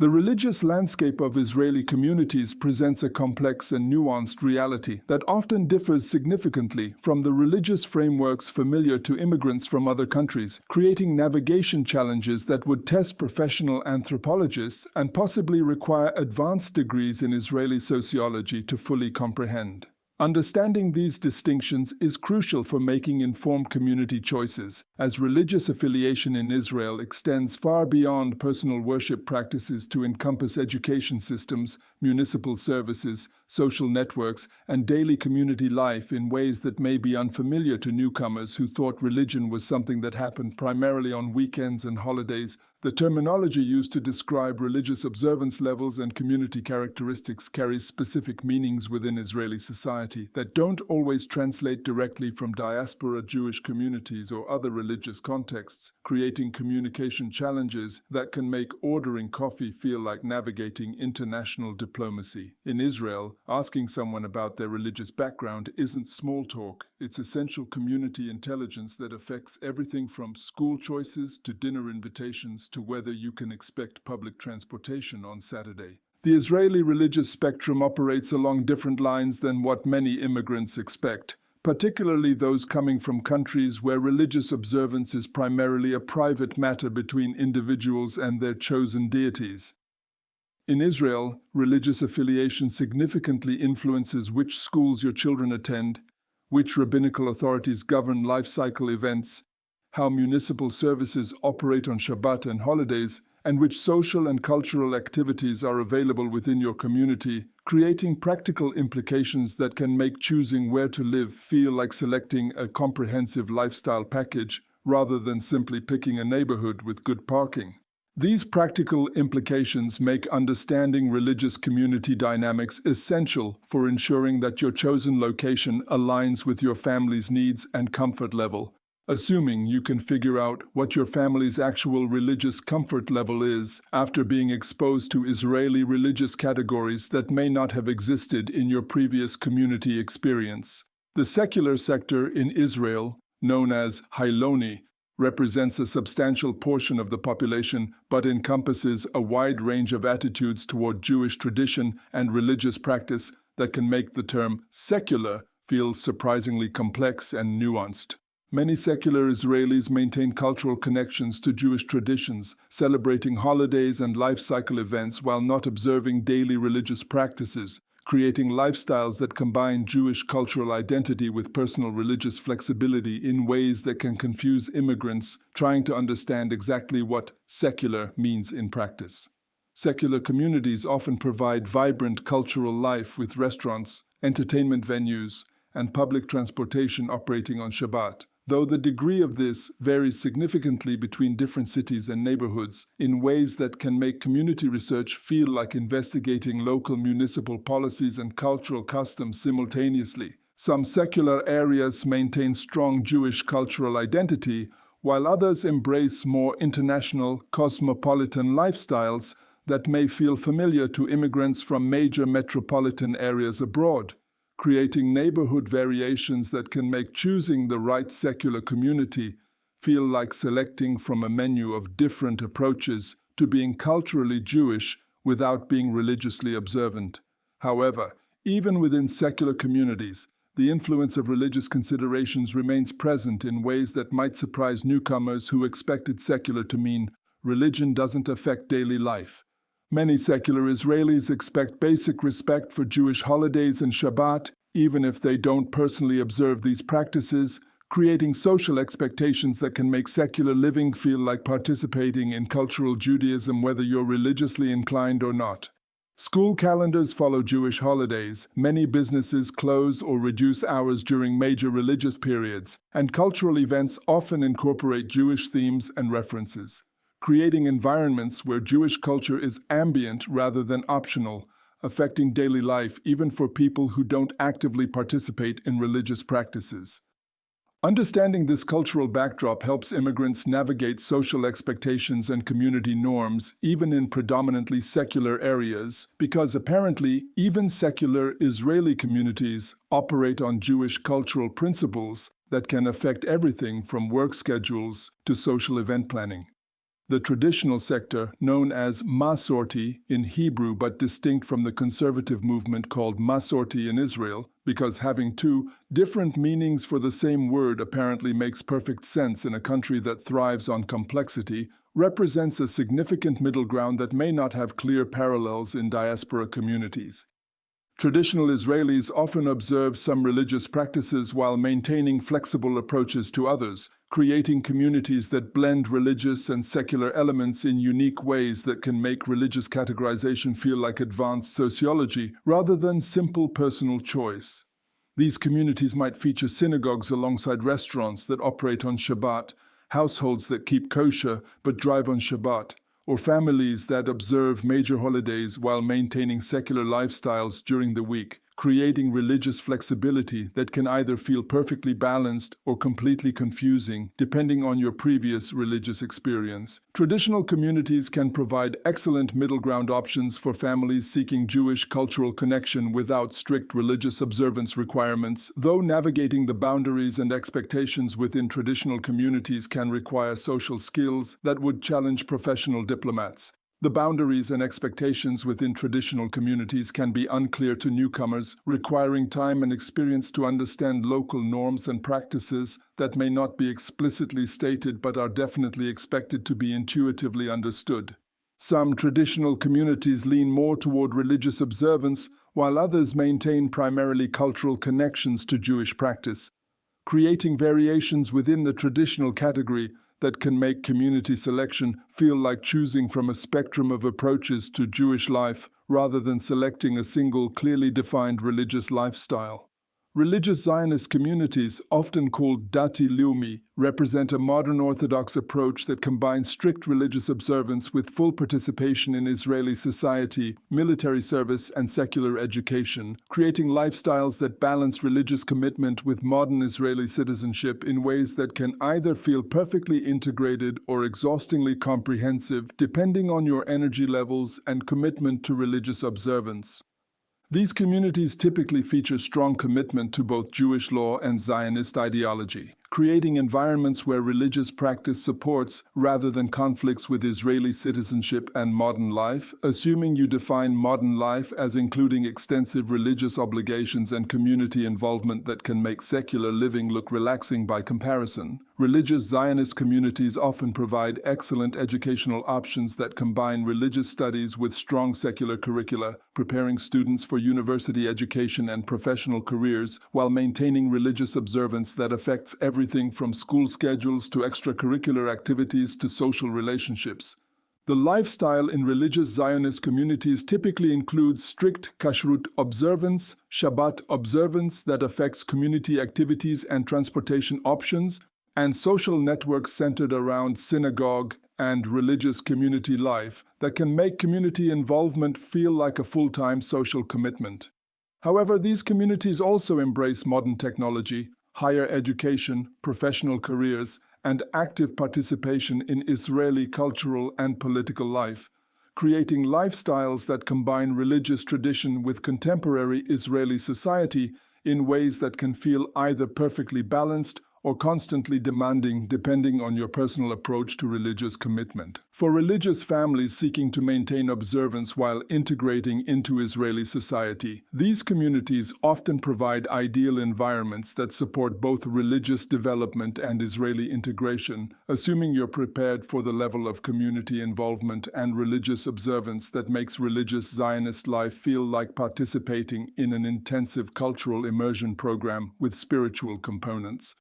The religious landscape of Israeli communities presents a complex and nuanced reality that often differs significantly from the religious frameworks familiar to immigrants from other countries, creating navigation challenges that would test professional anthropologists and possibly require advanced degrees in Israeli sociology to fully comprehend. Understanding these distinctions is crucial for making informed community choices, as religious affiliation in Israel extends far beyond personal worship practices to encompass education systems, municipal services, social networks, and daily community life in ways that may be unfamiliar to newcomers who thought religion was something that happened primarily on weekends and holidays. The terminology used to describe religious observance levels and community characteristics carries specific meanings within Israeli society that don't always translate directly from diaspora Jewish communities or other religious contexts, creating communication challenges that can make ordering coffee feel like navigating international diplomacy. In Israel, asking someone about their religious background isn't small talk, it's essential community intelligence that affects everything from school choices to dinner invitations to whether you can expect public transportation on Saturday. The Israeli religious spectrum operates along different lines than what many immigrants expect, particularly those coming from countries where religious observance is primarily a private matter between individuals and their chosen deities. In Israel, religious affiliation significantly influences which schools your children attend, which rabbinical authorities govern life cycle events, how municipal services operate on Shabbat and holidays, and which social and cultural activities are available within your community, creating practical implications that can make choosing where to live feel like selecting a comprehensive lifestyle package rather than simply picking a neighborhood with good parking. These practical implications make understanding religious community dynamics essential for ensuring that your chosen location aligns with your family's needs and comfort level. Assuming you can figure out what your family's actual religious comfort level is after being exposed to Israeli religious categories that may not have existed in your previous community experience. The secular sector in Israel, known as Hailoni, represents a substantial portion of the population but encompasses a wide range of attitudes toward Jewish tradition and religious practice that can make the term secular feel surprisingly complex and nuanced. Many secular Israelis maintain cultural connections to Jewish traditions, celebrating holidays and life cycle events while not observing daily religious practices, creating lifestyles that combine Jewish cultural identity with personal religious flexibility in ways that can confuse immigrants trying to understand exactly what secular means in practice. Secular communities often provide vibrant cultural life with restaurants, entertainment venues, and public transportation operating on Shabbat, though the degree of this varies significantly between different cities and neighborhoods in ways that can make community research feel like investigating local municipal policies and cultural customs simultaneously. Some secular areas maintain strong Jewish cultural identity, while others embrace more international, cosmopolitan lifestyles that may feel familiar to immigrants from major metropolitan areas abroad, creating neighborhood variations that can make choosing the right secular community feel like selecting from a menu of different approaches to being culturally Jewish without being religiously observant. However, even within secular communities, the influence of religious considerations remains present in ways that might surprise newcomers who expected secular to mean religion doesn't affect daily life. Many secular Israelis expect basic respect for Jewish holidays and Shabbat, even if they don't personally observe these practices, creating social expectations that can make secular living feel like participating in cultural Judaism whether you're religiously inclined or not. School calendars follow Jewish holidays, many businesses close or reduce hours during major religious periods, and cultural events often incorporate Jewish themes and references, creating environments where Jewish culture is ambient rather than optional, affecting daily life even for people who don't actively participate in religious practices. Understanding this cultural backdrop helps immigrants navigate social expectations and community norms even in predominantly secular areas, because apparently even secular Israeli communities operate on Jewish cultural principles that can affect everything from work schedules to social event planning. the traditional sector, known as Masorti in Hebrew but distinct from the conservative movement called Masorti in Israel, because having two different meanings for the same word apparently makes perfect sense in a country that thrives on complexity, represents a significant middle ground that may not have clear parallels in diaspora communities. Traditional Israelis often observe some religious practices while maintaining flexible approaches to others, creating communities that blend religious and secular elements in unique ways that can make religious categorization feel like advanced sociology rather than simple personal choice. These communities might feature synagogues alongside restaurants that operate on Shabbat, households that keep kosher but drive on Shabbat, or families that observe major holidays while maintaining secular lifestyles during the week, creating religious flexibility that can either feel perfectly balanced or completely confusing, depending on your previous religious experience. Traditional communities can provide excellent middle ground options for families seeking Jewish cultural connection without strict religious observance requirements, though navigating the boundaries and expectations within traditional communities can require social skills that would challenge professional diplomats. The boundaries and expectations within traditional communities can be unclear to newcomers, requiring time and experience to understand local norms and practices that may not be explicitly stated but are definitely expected to be intuitively understood. Some traditional communities lean more toward religious observance, while others maintain primarily cultural connections to Jewish practice, creating variations within the traditional category that can make community selection feel like choosing from a spectrum of approaches to Jewish life rather than selecting a single clearly defined religious lifestyle. Religious Zionist communities, often called Dati Leumi, represent a modern Orthodox approach that combines strict religious observance with full participation in Israeli society, military service, and secular education, creating lifestyles that balance religious commitment with modern Israeli citizenship in ways that can either feel perfectly integrated or exhaustingly comprehensive, depending on your energy levels and commitment to religious observance. These communities typically feature strong commitment to both Jewish law and Zionist ideology, creating environments where religious practice supports rather than conflicts with Israeli citizenship and modern life, assuming you define modern life as including extensive religious obligations and community involvement that can make secular living look relaxing by comparison. Religious Zionist communities often provide excellent educational options that combine religious studies with strong secular curricula, preparing students for university education and professional careers while maintaining religious observance that affects everything from school schedules to extracurricular activities to social relationships. The lifestyle in religious Zionist communities typically includes strict kashrut observance, Shabbat observance that affects community activities and transportation options, and social networks centered around synagogue and religious community life that can make community involvement feel like a full-time social commitment. However, these communities also embrace modern technology, higher education, professional careers, and active participation in Israeli cultural and political life, creating lifestyles that combine religious tradition with contemporary Israeli society in ways that can feel either perfectly balanced or constantly demanding depending on your personal approach to religious commitment. For religious families seeking to maintain observance while integrating into Israeli society, these communities often provide ideal environments that support both religious development and Israeli integration, assuming you're prepared for the level of community involvement and religious observance that makes religious Zionist life feel like participating in an intensive cultural immersion program with spiritual components.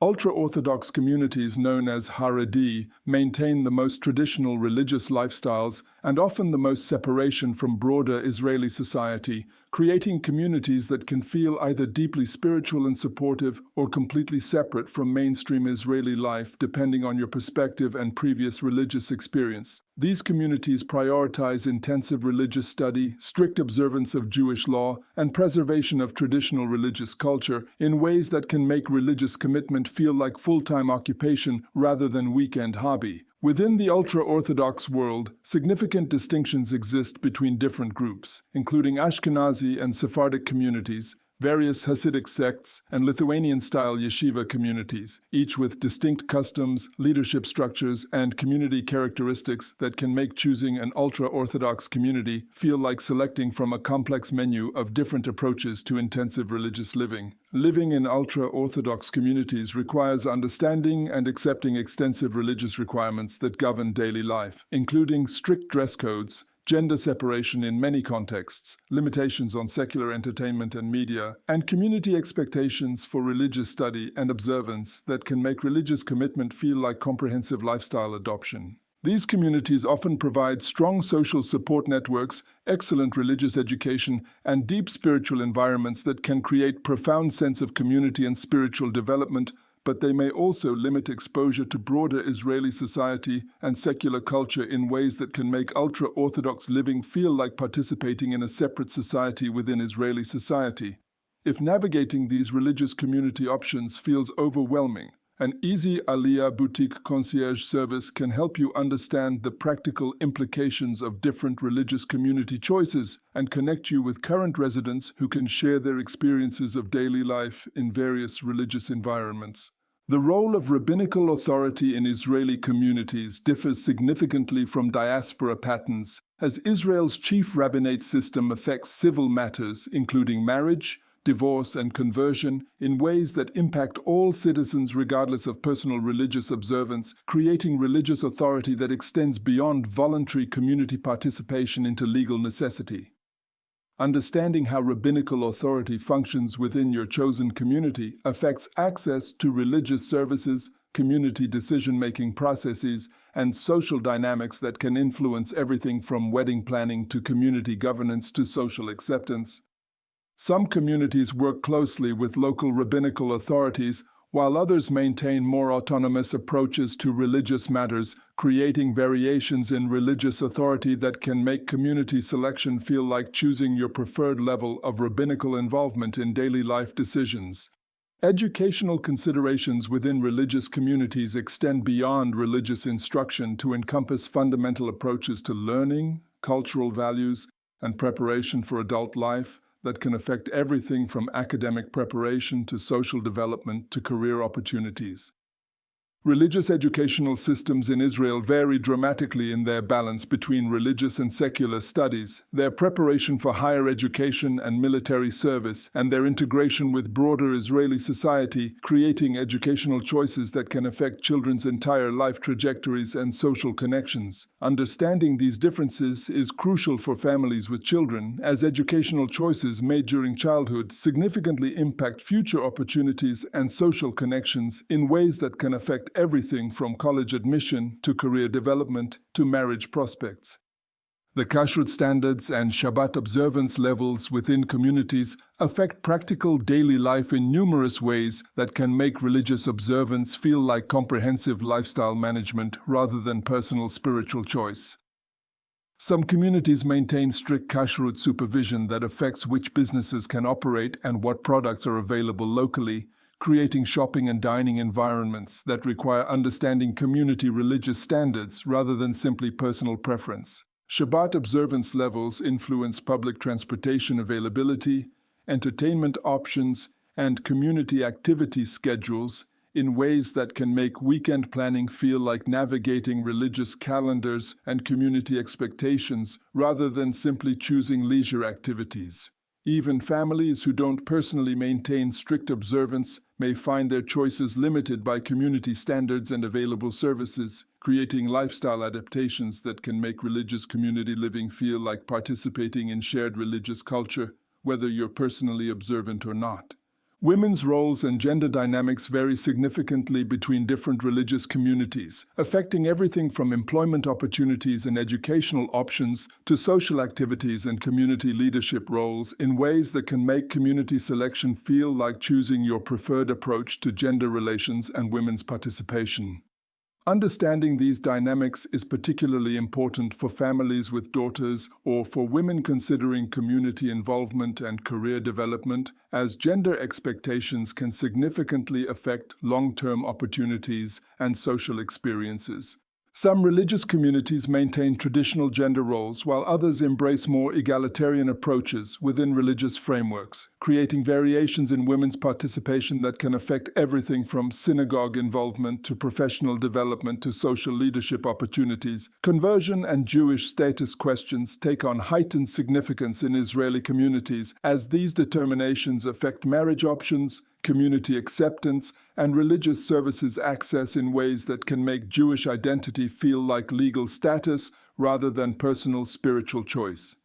Ultra-Orthodox communities known as Haredi maintain the most traditional religious lifestyles and often the most separation from broader Israeli society, creating communities that can feel either deeply spiritual and supportive or completely separate from mainstream Israeli life depending on your perspective and previous religious experience. These communities prioritize intensive religious study, strict observance of Jewish law, and preservation of traditional religious culture in ways that can make religious commitment feel like full-time occupation rather than weekend hobby. Within the ultra-Orthodox world, significant distinctions exist between different groups, including Ashkenazi and Sephardic communities, various Hasidic sects, and Lithuanian-style yeshiva communities, each with distinct customs, leadership structures, and community characteristics that can make choosing an ultra-Orthodox community feel like selecting from a complex menu of different approaches to intensive religious living. Living in ultra-Orthodox communities requires understanding and accepting extensive religious requirements that govern daily life, including strict dress codes, gender separation in many contexts, limitations on secular entertainment and media, and community expectations for religious study and observance that can make religious commitment feel like comprehensive lifestyle adoption. These communities often provide strong social support networks, excellent religious education, and deep spiritual environments that can create profound sense of community and spiritual development, but they may also limit exposure to broader Israeli society and secular culture in ways that can make ultra-Orthodox living feel like participating in a separate society within Israeli society. If navigating these religious community options feels overwhelming, an easy Aliyah boutique concierge service can help you understand the practical implications of different religious community choices and connect you with current residents who can share their experiences of daily life in various religious environments. The role of rabbinical authority in Israeli communities differs significantly from diaspora patterns, as Israel's chief rabbinate system affects civil matters, including marriage, divorce, and conversion, in ways that impact all citizens regardless of personal religious observance, creating religious authority that extends beyond voluntary community participation into legal necessity. Understanding how rabbinical authority functions within your chosen community affects access to religious services, community decision-making processes, and social dynamics that can influence everything from wedding planning to community governance to social acceptance. Some communities work closely with local rabbinical authorities, while others maintain more autonomous approaches to religious matters, creating variations in religious authority that can make community selection feel like choosing your preferred level of rabbinical involvement in daily life decisions. Educational considerations within religious communities extend beyond religious instruction to encompass fundamental approaches to learning, cultural values, and preparation for adult life that can affect everything from academic preparation to social development to career opportunities. Religious educational systems in Israel vary dramatically in their balance between religious and secular studies, their preparation for higher education and military service, and their integration with broader Israeli society, creating educational choices that can affect children's entire life trajectories and social connections. Understanding these differences is crucial for families with children, as educational choices made during childhood significantly impact future opportunities and social connections in ways that can affect everything from college admission to career development to marriage prospects. The kashrut standards and Shabbat observance levels within communities affect practical daily life in numerous ways that can make religious observance feel like comprehensive lifestyle management rather than personal spiritual choice. Some communities maintain strict kashrut supervision that affects which businesses can operate and what products are available locally, creating shopping and dining environments that require understanding community religious standards rather than simply personal preference. Shabbat observance levels influence public transportation availability, entertainment options, and community activity schedules in ways that can make weekend planning feel like navigating religious calendars and community expectations rather than simply choosing leisure activities. Even families who don't personally maintain strict observance may find their choices limited by community standards and available services, creating lifestyle adaptations that can make religious community living feel like participating in shared religious culture, whether you're personally observant or not. Women's roles and gender dynamics vary significantly between different religious communities, affecting everything from employment opportunities and educational options to social activities and community leadership roles in ways that can make community selection feel like choosing your preferred approach to gender relations and women's participation. Understanding these dynamics is particularly important for families with daughters or for women considering community involvement and career development, as gender expectations can significantly affect long-term opportunities and social experiences. Some religious communities maintain traditional gender roles, while others embrace more egalitarian approaches within religious frameworks, creating variations in women's participation that can affect everything from synagogue involvement to professional development to social leadership opportunities. Conversion and Jewish status questions take on heightened significance in Israeli communities as these determinations affect marriage options, community acceptance, and religious services access in ways that can make Jewish identity feel like legal status rather than personal spiritual choice.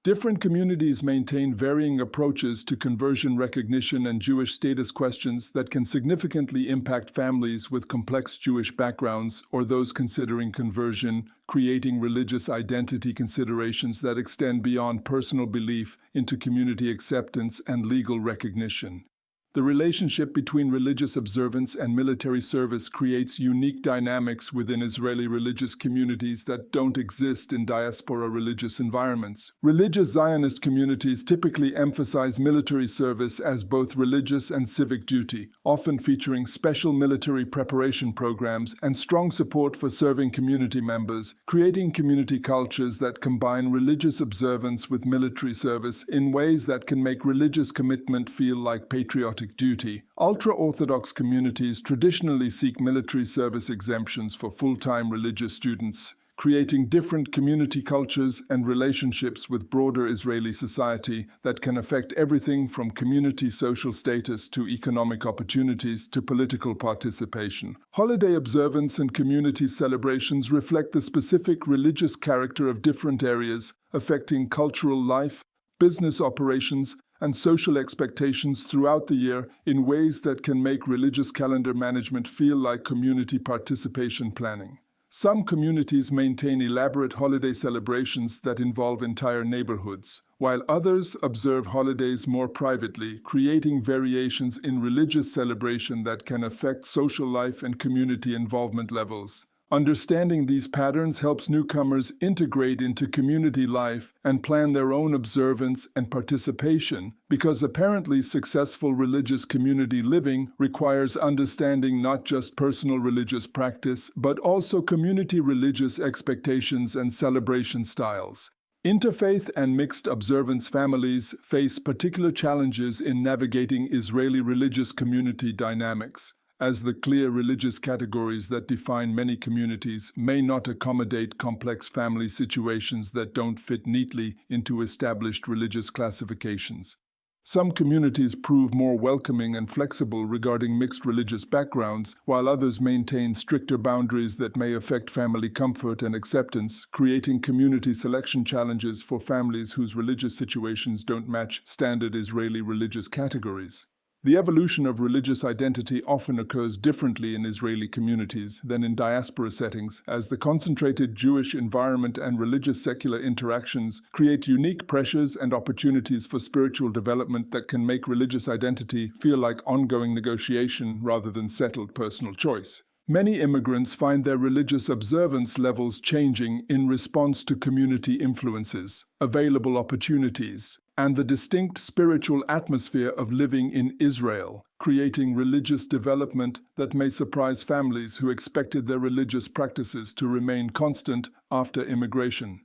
Different communities maintain varying approaches to conversion recognition and Jewish status questions that can significantly impact families with complex Jewish backgrounds or those considering conversion, creating religious identity considerations that extend beyond personal belief into community acceptance and legal recognition. The relationship between religious observance and military service creates unique dynamics within Israeli religious communities that don't exist in diaspora religious environments. Religious Zionist communities typically emphasize military service as both religious and civic duty, often featuring special military preparation programs and strong support for serving community members, creating community cultures that combine religious observance with military service in ways that can make religious commitment feel like patriotic duty. Ultra-Orthodox communities traditionally seek military service exemptions for full-time religious students, creating different community cultures and relationships with broader Israeli society that can affect everything from community social status to economic opportunities to political participation. Holiday observance and community celebrations reflect the specific religious character of different areas, affecting cultural life, business operations, and social expectations throughout the year in ways that can make religious calendar management feel like community participation planning. Some communities maintain elaborate holiday celebrations that involve entire neighborhoods, while others observe holidays more privately, creating variations in religious celebration that can affect social life and community involvement levels. Understanding these patterns helps newcomers integrate into community life and plan their own observance and participation, because apparently successful religious community living requires understanding not just personal religious practice, but also community religious expectations and celebration styles. Interfaith and mixed observance families face particular challenges in navigating Israeli religious community dynamics, as the clear religious categories that define many communities may not accommodate complex family situations that don't fit neatly into established religious classifications. Some communities prove more welcoming and flexible regarding mixed religious backgrounds, while others maintain stricter boundaries that may affect family comfort and acceptance, creating community selection challenges for families whose religious situations don't match standard Israeli religious categories. The evolution of religious identity often occurs differently in Israeli communities than in diaspora settings, as the concentrated Jewish environment and religious secular interactions create unique pressures and opportunities for spiritual development that can make religious identity feel like ongoing negotiation rather than settled personal choice. Many immigrants find their religious observance levels changing in response to community influences, available opportunities, and the distinct spiritual atmosphere of living in Israel, creating religious development that may surprise families who expected their religious practices to remain constant after immigration.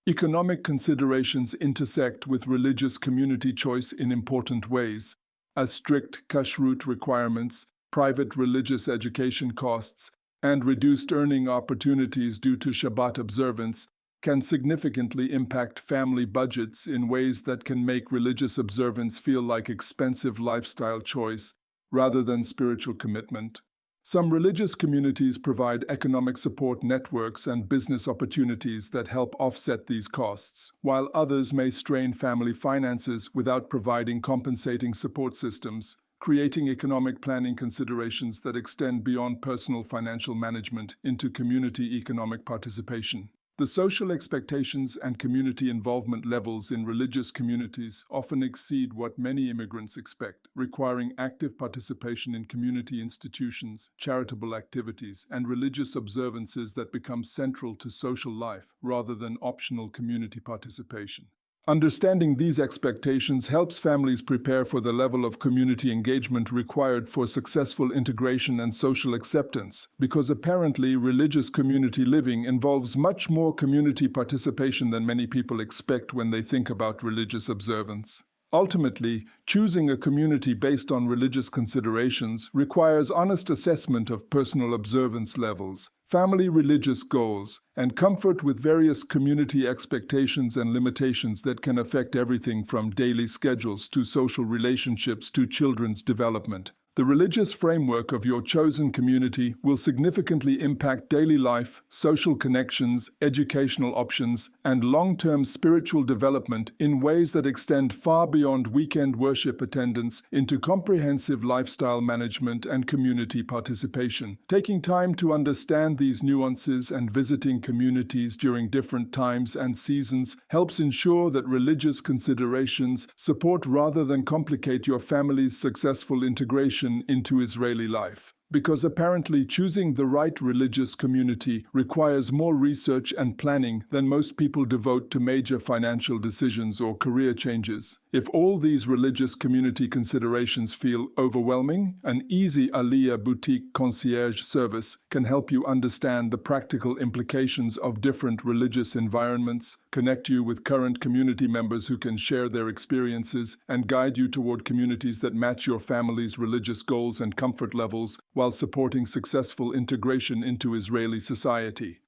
Economic considerations intersect with religious community choice in important ways, as strict kashrut requirements, private religious education costs, and reduced earning opportunities due to Shabbat observance can significantly impact family budgets in ways that can make religious observance feel like expensive lifestyle choice rather than spiritual commitment. Some religious communities provide economic support networks and business opportunities that help offset these costs, while others may strain family finances without providing compensating support systems, creating economic planning considerations that extend beyond personal financial management into community economic participation. The social expectations and community involvement levels in religious communities often exceed what many immigrants expect, requiring active participation in community institutions, charitable activities, and religious observances that become central to social life rather than optional community participation. Understanding these expectations helps families prepare for the level of community engagement required for successful integration and social acceptance, because apparently religious community living involves much more community participation than many people expect when they think about religious observance. Ultimately, choosing a community based on religious considerations requires honest assessment of personal observance levels, family religious goals, and comfort with various community expectations and limitations that can affect everything from daily schedules to social relationships to children's development. The religious framework of your chosen community will significantly impact daily life, social connections, educational options, and long-term spiritual development in ways that extend far beyond weekend worship attendance into comprehensive lifestyle management and community participation. Taking time to understand these nuances and visiting communities during different times and seasons helps ensure that religious considerations support rather than complicate your family's successful integration into Israeli life. Because apparently choosing the right religious community requires more research and planning than most people devote to major financial decisions or career changes. If all these religious community considerations feel overwhelming, an easy Aliyah boutique concierge service can help you understand the practical implications of different religious environments, connect you with current community members who can share their experiences, and guide you toward communities that match your family's religious goals and comfort levels, while supporting successful integration into Israeli society.